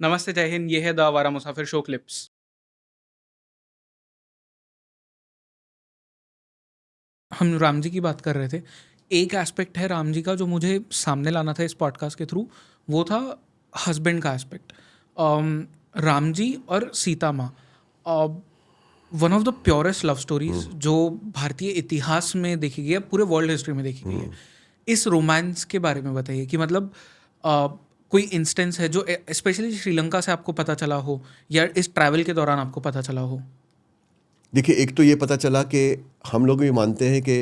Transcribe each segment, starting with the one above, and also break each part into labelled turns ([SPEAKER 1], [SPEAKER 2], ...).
[SPEAKER 1] नमस्ते, जय हिंद। ये है द आवारा मुसाफिर शो क्लिप्स। हम राम जी की बात कर रहे थे। एक एस्पेक्ट है राम जी का जो मुझे सामने लाना था इस पॉडकास्ट के थ्रू, वो था हस्बैंड का एस्पेक्ट। राम जी और सीता माँ, one of the purest love stories जो भारतीय इतिहास में देखी गई है, पूरे वर्ल्ड हिस्ट्री में देखी गई है। इस रोमांस के बारे में बताइए कि मतलब कोई इंस्टेंस है जो स्पेशली श्रीलंका से आपको पता चला हो या इस ट्रैवल के दौरान आपको पता चला हो।
[SPEAKER 2] देखिए, एक तो ये पता चला कि हम लोग भी मानते हैं कि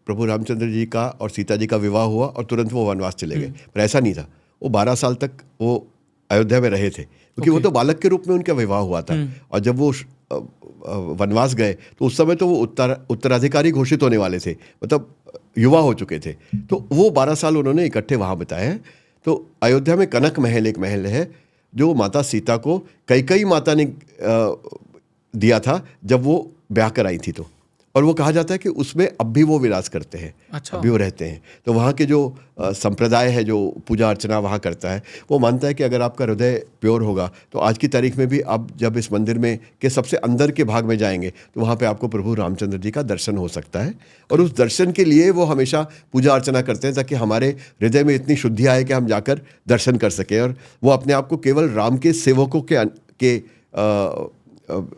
[SPEAKER 2] प्रभु रामचंद्र जी का और सीता जी का विवाह हुआ और तुरंत वो वनवास चले गए, पर ऐसा नहीं था। वो 12 साल तक वो अयोध्या में रहे थे, क्योंकि वो तो बालक के रूप में उनका विवाह हुआ था। और जब वो वनवास गए तो उस समय तो वो उत्तराधिकारी घोषित होने वाले थे, मतलब युवा हो चुके थे। तो वो 12 साल उन्होंने इकट्ठे वहाँ बिताए हैं। तो अयोध्या में कनक महल एक महल है जो माता सीता को कैकेयी माता ने दिया था जब वो ब्याह कर आई थी। तो और वो कहा जाता है कि उसमें अब भी वो विलास करते हैं।
[SPEAKER 1] अच्छा।
[SPEAKER 2] अब भी वो रहते हैं। तो वहाँ के जो संप्रदाय है जो पूजा अर्चना वहाँ करता है, वो मानता है कि अगर आपका हृदय प्योर होगा तो आज की तारीख में भी आप जब इस मंदिर में के सबसे अंदर के भाग में जाएंगे तो वहाँ पे आपको प्रभु रामचंद्र जी का दर्शन हो सकता है। और उस दर्शन के लिए वो हमेशा पूजा अर्चना करते हैं ताकि हमारे हृदय में इतनी शुद्धि आए कि हम जाकर दर्शन कर सकें। और वो अपने आप को केवल राम के सेवकों के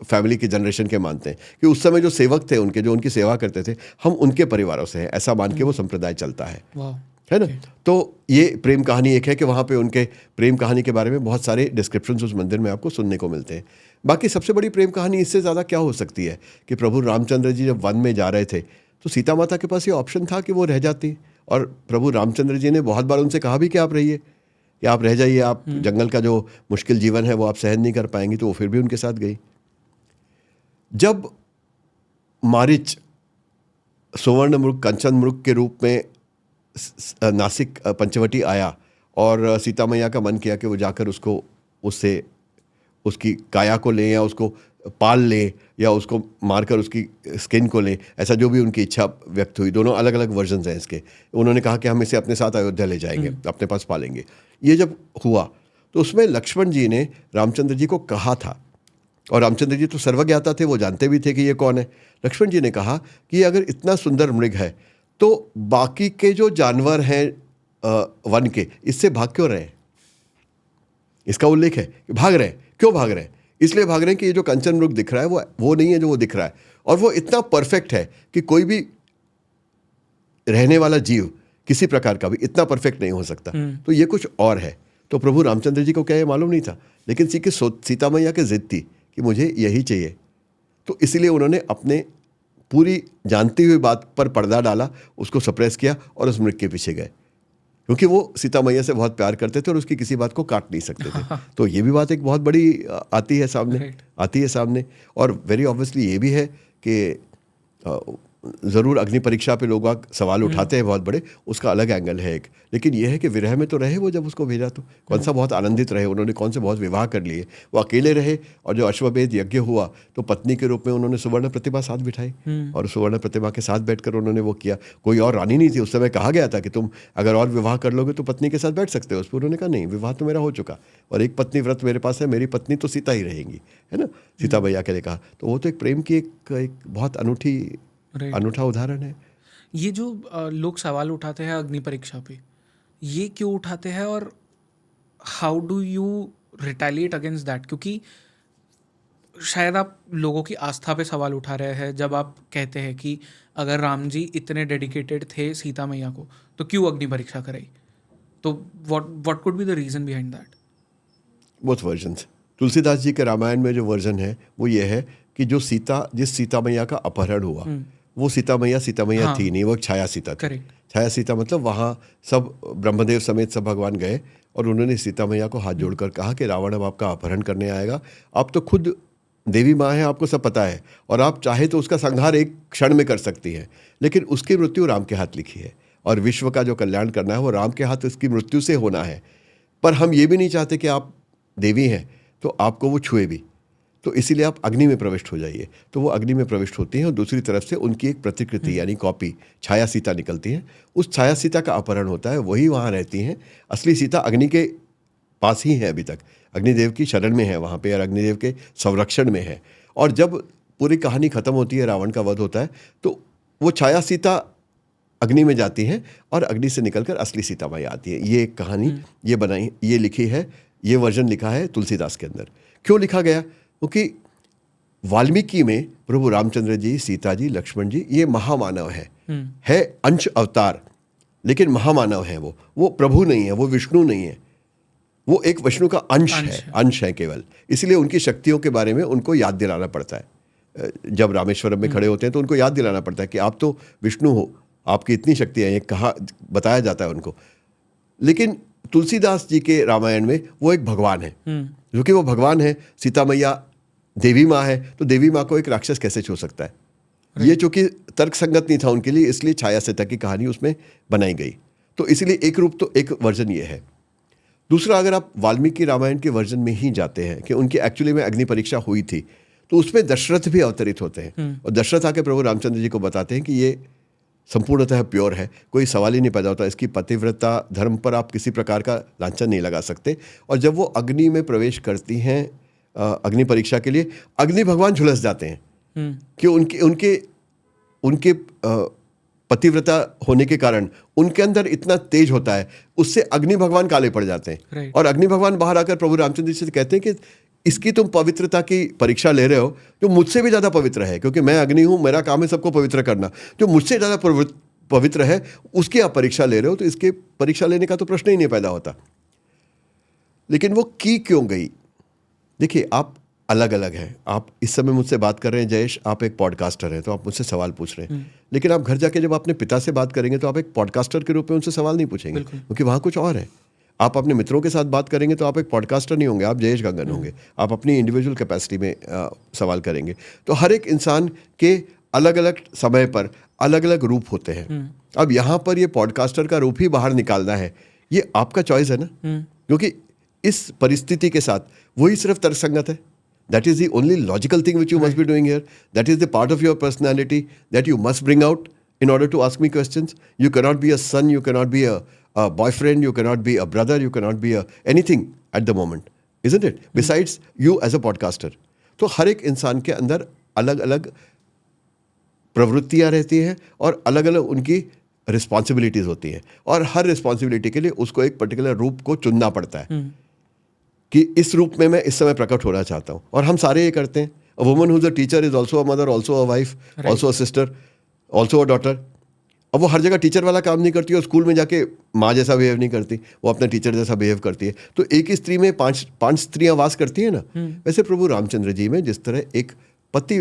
[SPEAKER 2] फैमिली के जनरेशन के मानते हैं कि उस समय जो सेवक थे उनके, जो उनकी सेवा करते थे, हम उनके परिवारों से हैं, ऐसा मान के वो संप्रदाय चलता है ना। तो ये प्रेम कहानी एक है कि वहाँ पे उनके प्रेम कहानी के बारे में बहुत सारे डिस्क्रिप्शंस उस मंदिर में आपको सुनने को मिलते हैं। बाकी सबसे बड़ी प्रेम कहानी इससे ज़्यादा क्या हो सकती है कि प्रभु रामचंद्र जी जब वन में जा रहे थे तो सीता माता के पास ये ऑप्शन था कि वो रह जाती, और प्रभु रामचंद्र जी ने बहुत बार उनसे कहा भी कि आप रहिए, कि आप रह जाइए, आप जंगल का जो मुश्किल जीवन है वो आप सहन नहीं कर पाएंगी। तो वो फिर भी उनके साथ गई। जब मारीच सुवर्ण मृग, कंचन मृग के रूप में नासिक पंचवटी आया और सीता मैया का मन किया कि वो जाकर उससे उसकी काया को लें या उसको पाल लें या उसको मारकर उसकी स्किन को लें, ऐसा जो भी उनकी इच्छा व्यक्त हुई। दोनों अलग अलग वर्जन्स हैं इसके। उन्होंने कहा कि हम इसे अपने साथ अयोध्या ले जाएंगे, अपने पास पालेंगे। ये जब हुआ तो उसमें लक्ष्मण जी ने रामचंद्र जी को कहा था, और रामचंद्र जी तो सर्वज्ञाता थे, वो जानते भी थे कि ये कौन है। लक्ष्मण जी ने कहा कि अगर इतना सुंदर मृग है तो बाकी के जो जानवर हैं वन के, इससे भाग क्यों रहे? इसका उल्लेख है कि भाग रहे। क्यों भाग रहे? इसलिए भाग रहे हैं कि ये जो कंचन मृग दिख रहा है वो नहीं है जो वो दिख रहा है, और वो इतना परफेक्ट है कि कोई भी रहने वाला जीव किसी प्रकार का भी इतना परफेक्ट नहीं हो सकता। तो ये कुछ और है। तो प्रभु रामचंद्र जी को क्या ये मालूम नहीं था, लेकिन सीता मैया की जिद थी कि मुझे यही चाहिए। तो इसलिए उन्होंने अपने पूरी जानती हुई बात पर पर्दा डाला, उसको सप्रेस किया और उस मृग के पीछे गए, क्योंकि वो सीता मैया से बहुत प्यार करते थे और उसकी किसी बात को काट नहीं सकते थे। तो ये भी बात एक बहुत बड़ी आती है सामने। और वेरी ऑब्वियसली ये भी है कि ज़रूर अग्नि परीक्षा पे लोग सवाल उठाते हैं बहुत बड़े, उसका अलग एंगल है एक। लेकिन यह है कि विरह में तो रहे वो, जब उसको भेजा तो कौन सा बहुत आनंदित रहे उन्होंने, कौन से बहुत विवाह कर लिए। वो अकेले रहे, और जो अश्वमेध यज्ञ हुआ तो पत्नी के रूप में उन्होंने सुवर्ण प्रतिमा साथ बिठाई, और सुवर्ण प्रतिमा के साथ बैठकर उन्होंने वो किया। कोई और रानी नहीं थी उस समय। कहा गया था कि तुम अगर और विवाह कर लोगे तो पत्नी के साथ बैठ सकते हो। उस पर उन्होंने कहा नहीं, विवाह तो मेरा हो चुका और एक पत्नी व्रत मेरे पास है, मेरी पत्नी तो सीता ही रहेंगी, है ना। सीता मैया के लिए कहा। तो वो तो एक प्रेम की एक बहुत अनूठा उदाहरण है।
[SPEAKER 1] ये जो लोग सवाल उठाते हैं अग्नि परीक्षा पे, ये क्यों उठाते हैं और how do you retaliate against that? क्योंकि शायद आप लोगों की आस्था पे सवाल उठा रहे हैं जब आप कहते हैं कि अगर राम जी इतने डेडिकेटेड थे सीता मैया को तो क्यों अग्नि परीक्षा कराई? तो what could be the reason behind that?
[SPEAKER 2] Both versions. Tulsidas ji के रामायण में जो वर्जन है वो ये है कि जिस सीता मैया का अपहरण हुआ, वो सीता मैया
[SPEAKER 1] हाँ,
[SPEAKER 2] थी नहीं, वो एक छाया सीता थी।
[SPEAKER 1] करेक्ट।
[SPEAKER 2] छाया सीता मतलब वहाँ सब ब्रह्मदेव समेत सब भगवान गए और उन्होंने सीता मैया को हाथ जोड़कर कहा कि रावण अब आपका अपहरण करने आएगा। आप तो खुद देवी माँ है, आपको सब पता है, और आप चाहे तो उसका संहार एक क्षण में कर सकती है, लेकिन उसकी मृत्यु राम के हाथ लिखी है, और विश्व का जो कल्याण करना है वो राम के हाथ उसकी मृत्यु से होना है। पर हम ये भी नहीं चाहते कि आप देवी हैं तो आपको वो छुए भी, तो इसीलिए आप अग्नि में प्रविष्ट हो जाइए। तो वो अग्नि में प्रविष्ट होती हैं और दूसरी तरफ से उनकी एक प्रतिकृति यानी कॉपी छाया सीता निकलती है। उस छाया सीता का अपहरण होता है, वही वहाँ रहती हैं। असली सीता अग्नि के पास ही है अभी तक। अग्निदेव की शरण में है वहाँ पे, और अग्निदेव के संरक्षण में है। और जब पूरी कहानी खत्म होती है, रावण का वध होता है, तो वो छाया सीता अग्नि में जाती है और अग्नि से निकलकर असली सीता माई आती है। ये एक कहानी ये लिखी है, ये वर्जन लिखा है तुलसीदास के अंदर। क्यों लिखा गया? क्योंकि वाल्मीकि में प्रभु रामचंद्र जी, सीता जी, लक्ष्मण जी, ये महामानव है अंश अवतार, लेकिन महामानव है। वो प्रभु नहीं है, वो विष्णु नहीं है, वो एक विष्णु का अंश है केवल। इसलिए उनकी शक्तियों के बारे में उनको याद दिलाना पड़ता है। जब रामेश्वरम में खड़े होते हैं तो उनको याद दिलाना पड़ता है कि आप तो विष्णु हो, आपकी इतनी शक्तियाँ हैं, कहा बताया जाता है उनको। लेकिन तुलसीदास जी के रामायण में वो एक भगवान है, जो कि वो भगवान है। सीता मैया देवी माँ है, तो देवी माँ को एक राक्षस कैसे छू सकता है? ये चूंकि तर्क संगत नहीं था उनके लिए, इसलिए छाया सीता की कहानी उसमें बनाई गई। तो इसलिए एक रूप, तो एक वर्जन ये है। दूसरा, अगर आप वाल्मीकि रामायण के वर्जन में ही जाते हैं कि उनकी एक्चुअली में अग्नि परीक्षा हुई थी, तो उसमें दशरथ भी अवतरित होते हैं और दशरथ आके प्रभु रामचंद्र जी को बताते हैं कि ये संपूर्णतः प्योर है, कोई सवाल ही नहीं पैदा होता, इसकी पतिव्रता धर्म पर आप किसी प्रकार का लांछन नहीं लगा सकते। और जब वो अग्नि में प्रवेश करती हैं अग्नि परीक्षा के लिए, अग्नि भगवान झुलस जाते हैं कि उनके पतिव्रता होने के कारण उनके अंदर इतना तेज होता है, उससे अग्नि भगवान काले पड़ जाते हैं। और अग्नि भगवान बाहर आकर प्रभु रामचंद्र जी से कहते हैं कि इसकी तुम पवित्रता की परीक्षा ले रहे हो, जो मुझसे भी ज़्यादा पवित्र है, क्योंकि मैं अग्नि हूँ, मेरा काम है सबको पवित्र करना। जो मुझसे ज़्यादा पवित्र है उसकी आप परीक्षा ले रहे हो, तो इसके परीक्षा लेने का तो प्रश्न ही नहीं पैदा होता। लेकिन वो की क्यों गई? देखिए, आप अलग अलग हैं। आप इस समय मुझसे बात कर रहे हैं जयेश, आप एक पॉडकास्टर हैं, तो आप मुझसे सवाल पूछ रहे हैं। लेकिन आप घर जाके जब अपने पिता से बात करेंगे तो आप एक पॉडकास्टर के रूप में उनसे सवाल नहीं पूछेंगे, क्योंकि वहाँ कुछ और है। आप अपने मित्रों के साथ बात करेंगे तो आप एक पॉडकास्टर नहीं होंगे, आप जयेश गंगन होंगे। आप अपनी इंडिविजुअल कैपेसिटी में सवाल करेंगे। तो हर एक इंसान के अलग अलग समय पर अलग अलग रूप होते हैं। अब यहाँ पर ये पॉडकास्टर का रूप ही बाहर निकालना है, ये आपका चॉइस है ना, क्योंकि इस परिस्थिति के साथ वही सिर्फ तर्कसंगत है। That is the only logical thing which you must be doing here. That is the part of your personality that you must bring out in order to ask me questions. You cannot be a son, you cannot be a boyfriend, you cannot be a brother, you cannot be anything at the moment, isn't it? Besides you as a podcaster. तो हर एक इंसान के अंदर अलग अलग प्रवृत्तियाँ रहती हैं और अलग अलग उनकी रिस्पॉन्सिबिलिटीज़ होती हैं, और हर रिस्पॉन्सिबिलिटी के लिए उसको एक पर्टिकुलर रूप को चुनना पड़ता है कि इस रूप में मैं इस समय प्रकट होना चाहता हूँ। और हम सारे ये करते हैं। A woman who is a teacher is also a mother, also a wife, also a sister, also a daughter. अब वो हर जगह टीचर वाला काम नहीं करती और स्कूल में जाके माँ जैसा बिहेव नहीं करती, वो अपने टीचर जैसा बिहेव करती है। तो एक ही स्त्री में पांच स्त्रियाँ वास करती हैं ना। वैसे प्रभु रामचंद्र जी में जिस तरह एक पति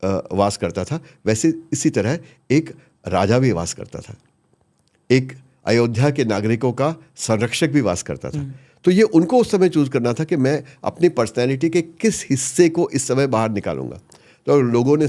[SPEAKER 2] वास करता था, वैसे इसी तरह एक राजा भी वास करता था, एक अयोध्या के नागरिकों का संरक्षक भी वास करता था। तो ये उनको उस समय चूज करना था कि मैं अपनी पर्सनैलिटी के किस हिस्से को इस समय बाहर निकालूंगा। तो लोगों ने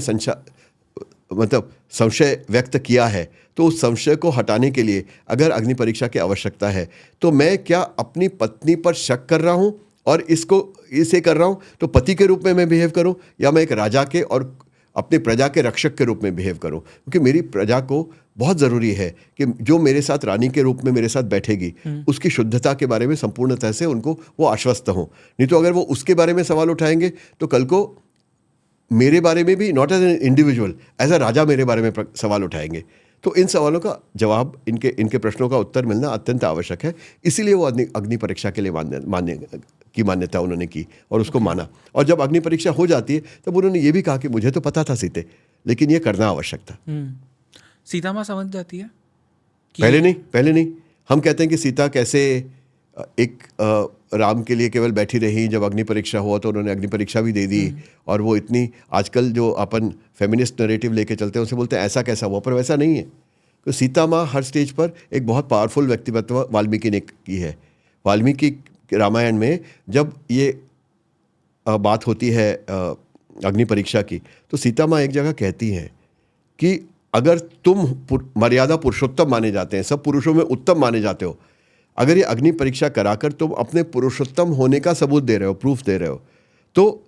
[SPEAKER 2] संशय व्यक्त किया है, तो उस संशय को हटाने के लिए अगर अग्नि परीक्षा की आवश्यकता है, तो मैं क्या अपनी पत्नी पर शक कर रहा हूँ और इसे कर रहा हूँ, तो पति के रूप में मैं बिहेव करूँ, या मैं एक राजा के और अपनी प्रजा के रक्षक के रूप में बिहेव करूं? क्योंकि मेरी प्रजा को बहुत ज़रूरी है कि जो मेरे साथ रानी के रूप में मेरे साथ बैठेगी, उसकी शुद्धता के बारे में संपूर्णतः से उनको वो आश्वस्त हों। नहीं तो अगर वो उसके बारे में सवाल उठाएंगे तो कल को मेरे बारे में भी, not as an individual, as a raja मेरे बारे में सवाल उठाएंगे। तो इन सवालों का जवाब, इनके प्रश्नों का उत्तर मिलना अत्यंत आवश्यक है। इसीलिए वो अग्नि परीक्षा के लिए मान्यता उन्होंने की और उसको माना। और जब अग्नि परीक्षा हो जाती है तब उन्होंने ये भी कहा कि मुझे तो पता था सीते, लेकिन ये करना आवश्यक था।
[SPEAKER 1] सीता माँ समझ जाती है
[SPEAKER 2] कि पहले नहीं। हम कहते हैं कि सीता कैसे एक राम के लिए केवल बैठी रही, जब अग्नि परीक्षा हुआ तो उन्होंने अग्नि परीक्षा भी दे दी। और वो इतनी, आजकल जो अपन फेमिनिस्ट नरेटिव लेके चलते हैं उसे बोलते हैं ऐसा कैसा हुआ, पर वैसा नहीं है। तो सीता माँ हर स्टेज पर एक बहुत पावरफुल व्यक्तित्व वाल्मीकि ने की है। वाल्मीकि रामायण में जब ये बात होती है अग्नि परीक्षा की, तो सीता माँ एक जगह कहती हैं कि अगर तुम मर्यादा पुरुषोत्तम माने जाते हैं, सब पुरुषों में उत्तम माने जाते हो, अगर ये अग्नि परीक्षा कराकर तुम अपने पुरुषोत्तम होने का सबूत दे रहे हो, प्रूफ दे रहे हो, तो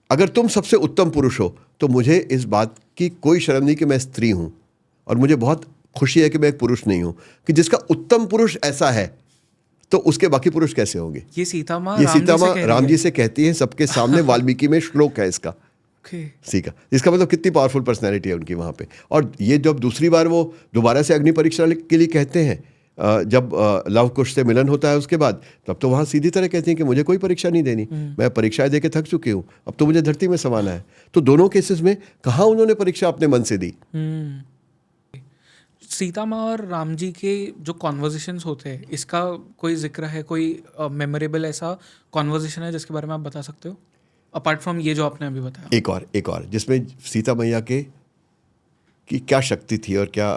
[SPEAKER 2] अगर तुम सबसे उत्तम पुरुष हो तो मुझे इस बात की कोई शर्म नहीं कि मैं स्त्री हूँ, और मुझे बहुत खुशी है कि मैं एक पुरुष नहीं हूँ, कि जिसका उत्तम पुरुष ऐसा है तो उसके बाकी पुरुष कैसे होंगे?
[SPEAKER 1] ये सीता माँ
[SPEAKER 2] ये
[SPEAKER 1] राम जी
[SPEAKER 2] सीता
[SPEAKER 1] से
[SPEAKER 2] माँ
[SPEAKER 1] कह रही
[SPEAKER 2] राम
[SPEAKER 1] है।
[SPEAKER 2] जी से कहती हैं सबके सामने, वाल्मीकि में श्लोक है इसका,
[SPEAKER 1] Okay.
[SPEAKER 2] सीखा। इसका मतलब कितनी पावरफुल पर्सनैलिटी है उनकी वहाँ पे। और ये जब दूसरी बार वो दोबारा से अग्नि परीक्षा के लिए कहते हैं, जब लव कुश से मिलन होता है उसके बाद, तब तो वहाँ सीधी तरह कहती हैं कि मुझे कोई परीक्षा नहीं देनी, मैं परीक्षाएं दे के थक चुकी हूँ, अब तो मुझे धरती में समाना है। तो दोनों केसेस में कहाँ उन्होंने परीक्षा अपने मन से दी?
[SPEAKER 1] सीता माँ और राम जी के जो कॉन्वर्जेशंस होते हैं, इसका कोई जिक्र है, कोई मेमोरेबल ऐसा कॉन्वर्जेशन है जिसके बारे में आप बता सकते हो, अपार्ट फ्रॉम ये जो आपने अभी बताया?
[SPEAKER 2] एक और जिसमें सीता मैया के की क्या शक्ति थी और क्या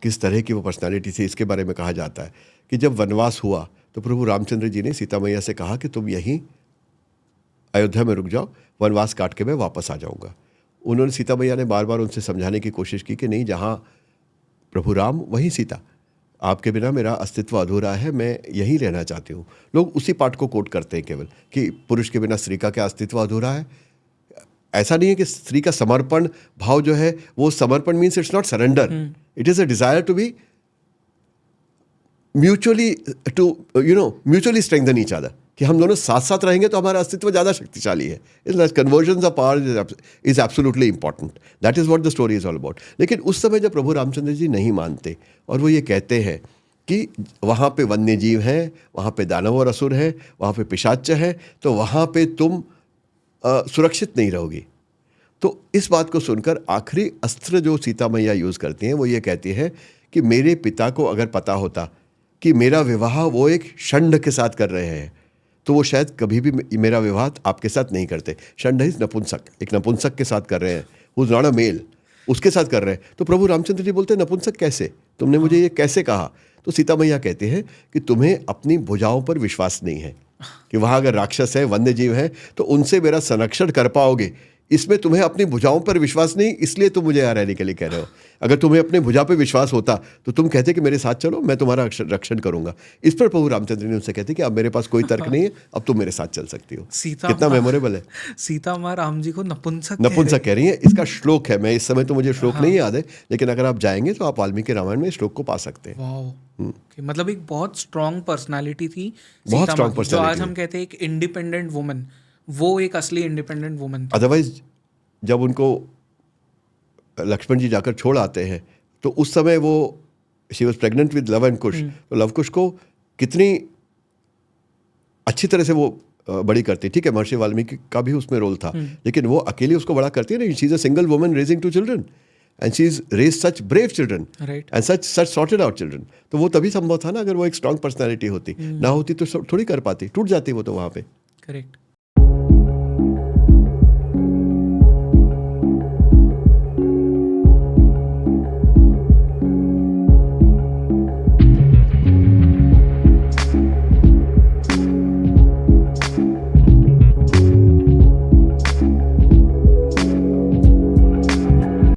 [SPEAKER 2] किस तरह की वो पर्सनालिटी थी, इसके बारे में कहा जाता है कि जब वनवास हुआ तो प्रभु रामचंद्र जी ने सीता मैया से कहा कि तुम यहीं अयोध्या में रुक जाओ, वनवास काट के मैं वापस आ जाऊंगा। उन्होंने, सीता मैया ने बार बार उनसे समझाने की कोशिश की कि नहीं, जहाँ प्रभु राम वहीं सीता, आपके बिना मेरा अस्तित्व अधूरा है, मैं यहीं रहना चाहती हूँ। लोग उसी पाठ को कोट करते हैं केवल कि पुरुष के बिना स्त्री का क्या अस्तित्व अधूरा है। ऐसा नहीं है कि स्त्री का समर्पण भाव जो है वो समर्पण means it's not surrender, it is a desire to be mutually mutually strengthen each other, कि हम दोनों साथ साथ रहेंगे तो हमारा अस्तित्व ज़्यादा शक्तिशाली है। इसलिए conversion of power is absolutely important, that is what the story is all about. लेकिन उस समय जब प्रभु रामचंद्र जी नहीं मानते और वो ये कहते हैं कि वहाँ पे वन्य जीव हैं, वहाँ पे दानव और असुर हैं, वहाँ पे पिशाच हैं, तो वहाँ पे तुम सुरक्षित नहीं रहोगी। तो इस बात को सुनकर आखिरी अस्त्र जो सीता मैया यूज़ करती हैं वो ये कहती है कि मेरे पिता को अगर पता होता कि मेरा विवाह वो एक षंड के साथ कर रहे हैं, तो वो शायद कभी भी मेरा विवाह आपके साथ नहीं करते। षंड इज नपुंसक, एक नपुंसक के साथ कर रहे हैं, who is not a male, उसके साथ कर रहे हैं। तो प्रभु रामचंद्र जी बोलते हैं नपुंसक कैसे, तुमने मुझे ये कैसे कहा? तो सीता मैया कहती हैं कि तुम्हें अपनी भुजाओं पर विश्वास नहीं है, कि वहाँ अगर राक्षस है, वन्य जीव है, तो उनसे मेरा संरक्षण कर पाओगे। इसमें तुम्हें अपनी भुजाओं पर विश्वास नहीं, इसलिए तुम मुझे यहाँ रहने के लिए कह रहे हो। अगर तुम्हें अपने भुजा पर विश्वास होता तो तुम कहते कि मेरे साथ चलो, मैं तुम्हारा रक्षण करूंगा। इस पर प्रभु रामचंद्र ने उनसे कहते कि अब मेरे पास कोई तर्क नहीं है, अब तुम मेरे साथ चल सकती हो। कितना मेमोरेबल है।
[SPEAKER 1] सीता माँ राम जी को नपुंसक
[SPEAKER 2] कह रही है। इसका श्लोक है, मैं इस समय तो मुझे श्लोक नहीं याद है, लेकिन अगर आप जाएंगे तो आप वाल्मीकि रामायण में श्लोक को पा सकते हैं।
[SPEAKER 1] वाओ, मतलब एक बहुत स्ट्रॉन्ग पर्सनालिटी थी,
[SPEAKER 2] बहुत स्ट्रॉन्ग
[SPEAKER 1] जो
[SPEAKER 2] पर्सनालिटी।
[SPEAKER 1] आज हम कहते हैं एक इंडिपेंडेंट वुमन, वो एक असली इंडिपेंडेंट वुमन थी।
[SPEAKER 2] अदरवाइज जब उनको लक्ष्मण जी जाकर छोड़ आते हैं तो उस समय वो she was pregnant with Luv and Kush, तो लव कुश को कितनी अच्छी तरह से वो बड़ी करती। ठीक है, महर्षि वाल्मीकि का भी उसमें रोल था, लेकिन वो अकेली उसको बड़ा करती है नहीं। She is a single woman raising 2 children and she is raise such brave children and such sorted out children. तो वो तभी संभव था ना, अगर वो एक स्ट्रॉन्ग पर्सनैलिटी होती, ना होती तो थोड़ी कर पाती, टूट जाती वो तो वहाँ पे।
[SPEAKER 1] करेक्ट।